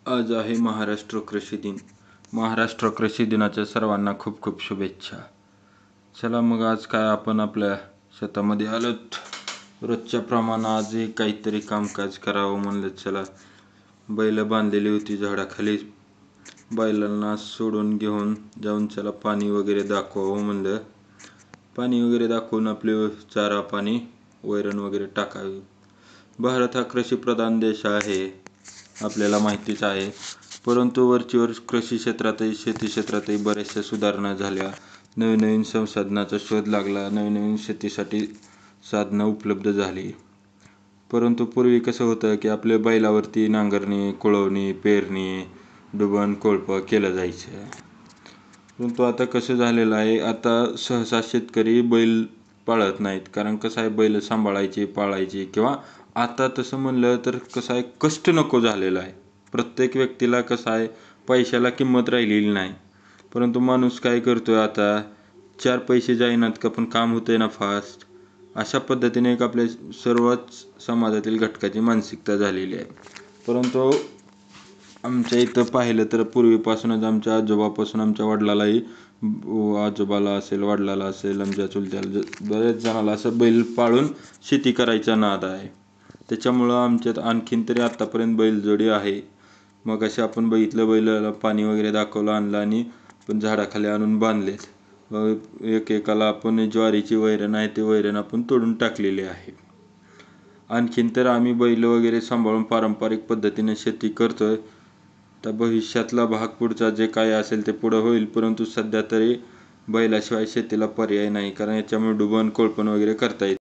आज आहे महाराष्ट्र कृषी दिन. महाराष्ट्र कृषी दिनाच्या सर्वांना खूप खूप शुभेच्छा. चला मग आज काय आपण आपल्या शेतामध्ये आलोत. रोजच्या प्रमाणे आजही काहीतरी कामकाज करावं म्हणलं. चला बैल बांधलेली होती झाडाखाली, बैलांना सोडून घेऊन जाऊन चला पाणी वगैरे दाखवावं म्हणलं. पाणी वगैरे दाखवून आपले चारा पाणी वैरण वगैरे टाकावे. भारत हा कृषीप्रधान देश आहे, आपल्याला माहितीच आहे. परंतु वरचीवर कृषी क्षेत्रातही शेती क्षेत्रातही बऱ्याचशा सुधारणा झाल्या. नवीन नवीन संसाधनाचा शोध लागला, नवीन नवीन शेतीसाठी साधनं उपलब्ध झाली. परंतु पूर्वी कसं होतं की आपल्या बैलावरती नांगरणी, कुळवणी, पेरणी, डुबण कोळपं केलं जायचं. परंतु आता कसं झालेलं आहे, आता सहसा शेतकरी बैल पाळत नाहीत. कारण कसं आहे, बैल सांभाळायचे, पाळायचे किंवा आता तसं म्हणलं तर कसं आहे, कष्ट नको झालेलं आहे. प्रत्येक व्यक्तीला कसं आहे, पैशाला किंमत राहिलेली नाही. परंतु माणूस काय करतोय आता, 4 पैसे जाईनात का पण काम होतंय ना फास्ट, अशा पद्धतीने एक आपल्या सर्वच समाजातील घटकाची मानसिकता झालेली आहे. परंतु आमच्या इथं पाहिलं तर पूर्वीपासूनच आमच्या आजोबापासून आमच्या वडिलालाही, आजोबाला असेल, वडिलाला असेल, आमच्या चुलत्याला बऱ्याच जणाला असं बैल पाळून शेती करायचा नाद आहे. त्याच्यामुळं आमच्यात आणखीन तरी आत्तापर्यंत बैलजोडी आहे. मग असे आपण बघितलं, बैलाला पाणी वगैरे दाखवलं, आणलं आणि पण झाडाखाली आणून बांधलेत. एकेकाला आपण ज्वारीची वैरण आहे ते वैरण आपण तोडून टाकलेली आहे. आणखीन तर आम्ही बैल वगैरे सांभाळून पारंपरिक पद्धतीने शेती करतोय. तर भविष्यातला भाग पुढचा जे काय असेल ते पुढं होईल. परंतु सध्या तरी बैलाशिवाय शेतीला पर्याय नाही, कारण याच्यामुळे डुबण कोळपण वगैरे करता येईल.